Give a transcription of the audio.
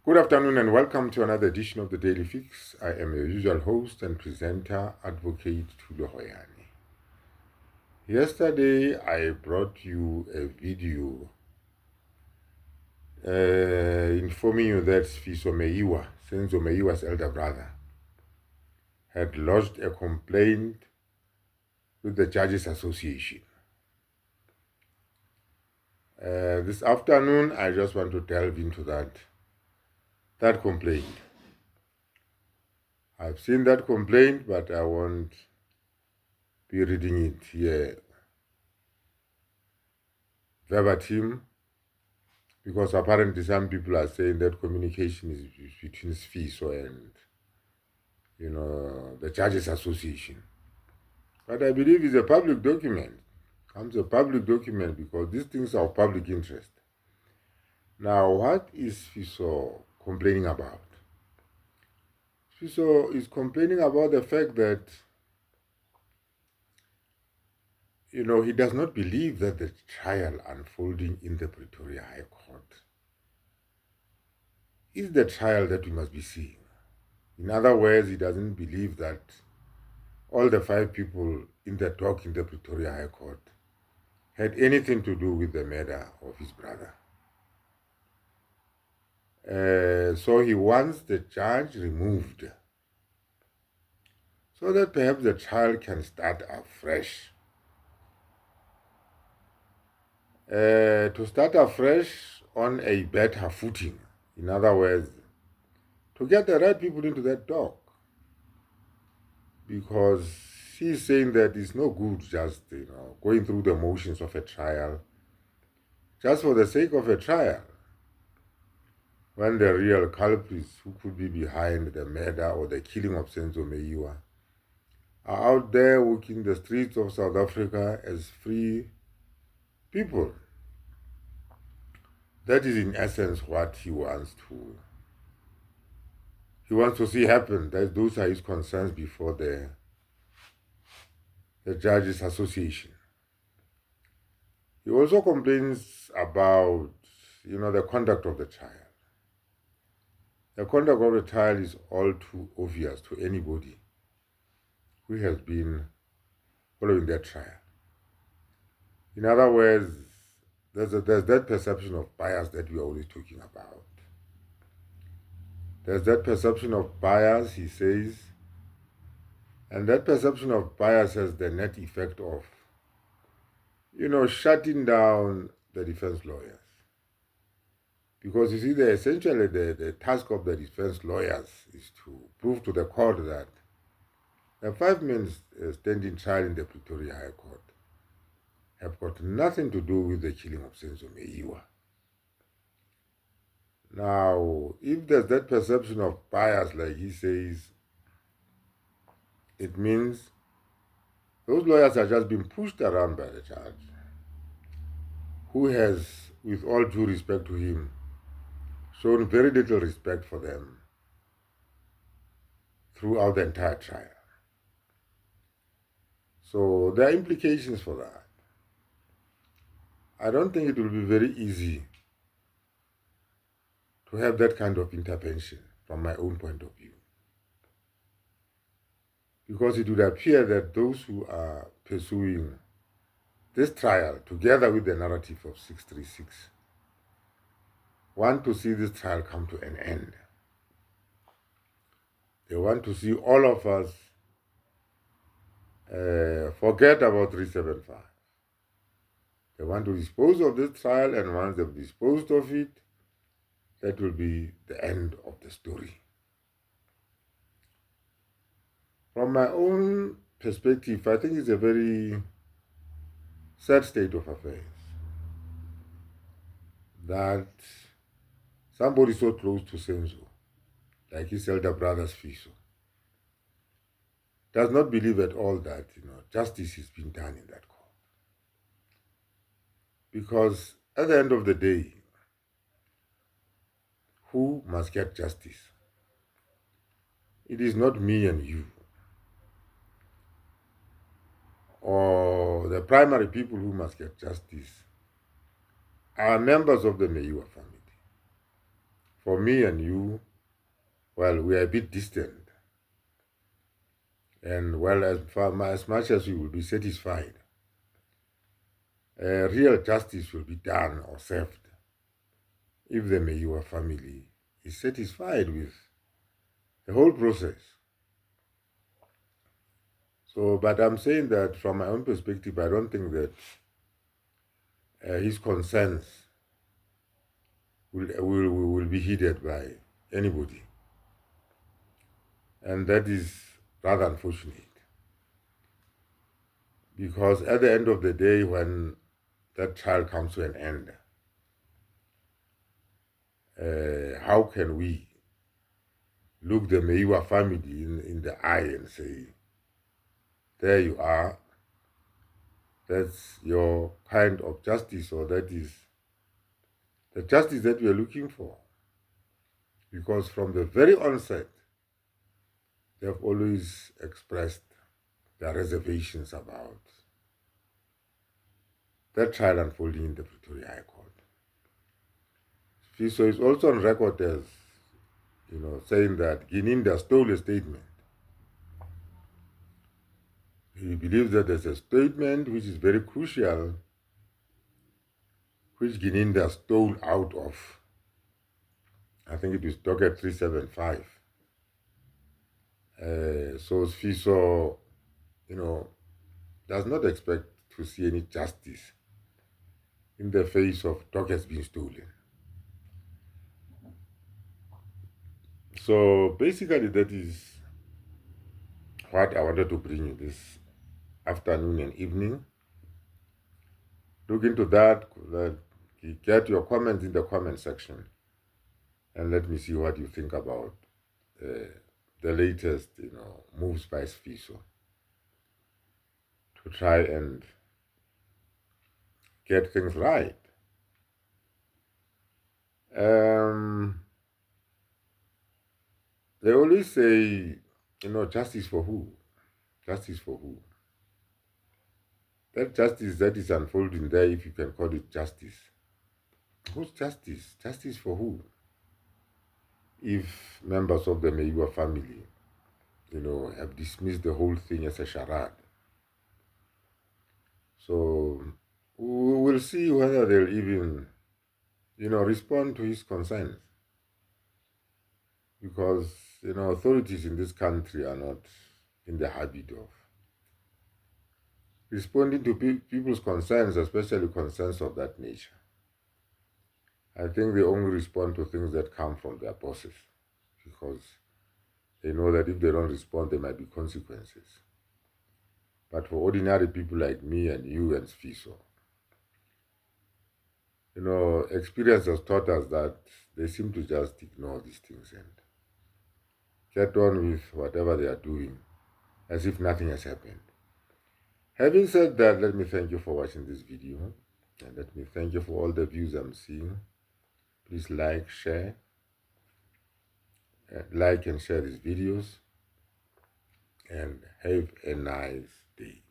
Good afternoon and welcome to another edition of the Daily Fix. I am your usual host and presenter, Advocate Tulo Hoyani. Yesterday, I brought you a video informing you that Fiso Meyiwa, Senzo Meyiwa's elder brother, had lodged a complaint with the Judges Association. This afternoon, I just want to delve into that complaint. I've seen that complaint, but I won't be reading it here verbatim, because apparently some people are saying that communication is between Fiso and the Judges Association. But I believe it's a public document. It's a public document because these things are of public interest. Now, what is Fiso complaining about? Fiso is complaining about the fact that he does not believe that the trial unfolding in the Pretoria High Court is the trial that we must be seeing. In other words, he doesn't believe that all the 5 people in the dock in the Pretoria High Court had anything to do with the murder of his brother. So he wants the judge removed so that perhaps the trial can start afresh. To start afresh on a better footing. In other words, to get the right people into that dock. Because he's saying that it's no good just going through the motions of a trial just for the sake of a trial, when the real culprits who could be behind the murder or the killing of Senzo Meyiwa are out there walking the streets of South Africa as free people. That is in essence what he wants to see happen. Those are his concerns before the Judges Association. He also complains about the conduct of the trial. The conduct of the trial is all too obvious to anybody who has been following that trial. In other words, there's that perception of bias that we are always talking about. There's that perception of bias, he says, and that perception of bias has the net effect of, shutting down the defense lawyers. Because you see, essentially the task of the defense lawyers is to prove to the court that the 5 men standing trial in the Pretoria High Court have got nothing to do with the killing of Senzo Meyiwa. Now, if there's that perception of bias, like he says, it means those lawyers are just being pushed around by the judge, who has, with all due respect to him, shown very little respect for them throughout the entire trial. So there are implications for that. I don't think it will be very easy to have that kind of intervention from my own point of view. Because it would appear that those who are pursuing this trial, together with the narrative of 636, want to see this trial come to an end. They want to see all of us forget about 375. They want to dispose of this trial, and once they've disposed of it, that will be the end of the story. From my own perspective, I think it's a very sad state of affairs that somebody so close to Senzo, like his elder brother's Fiso, does not believe at all that justice is being done in that court. Because at the end of the day, who must get justice? It is not me and you, or the primary people who must get justice are members of the Meyiwa family. for me and you, well, we are a bit distant. And well, as much as we will be satisfied, real justice will be done or served if the Meyiwa family is satisfied with the whole process. So, but I'm saying that from my own perspective, I don't think that his concerns will be heeded by anybody. And that is rather unfortunate. Because at the end of the day, when that trial comes to an end, how can we look the Meyiwa family in the eye and say, there you are, that's your kind of justice, or that is the justice that we are looking for? Because from the very onset, they have always expressed their reservations about that trial unfolding in the Pretoria High Court. Fiso is also on record as, saying that Gininda stole a statement. He believes that there's a statement which is very crucial, which Gininda stole out of, I think it was docket 375. So Fiso, does not expect to see any justice in the face of dockets being stolen. So basically that is what I wanted to bring you this afternoon and evening. Look into that, get your comments in the comment section, and let me see what you think about the latest, moves by Fiso to try and get things right. They always say, justice for who? Justice for who? That justice that is unfolding there, if you can call it justice. Whose justice? Justice for who? If members of the Meyiwa family, have dismissed the whole thing as a charade. So we will see whether they'll even, respond to his concerns. Because, authorities in this country are not in the habit of responding to people's concerns, especially concerns of that nature. I think they only respond to things that come from their bosses, because they know that if they don't respond, there might be consequences. But for ordinary people like me and you and Fiso, experience has taught us that they seem to just ignore these things and get on with whatever they are doing as if nothing has happened. Having said that, let me thank you for watching this video, and let me thank you for all the views I'm seeing. Please like, share, like and share these videos, and have a nice day.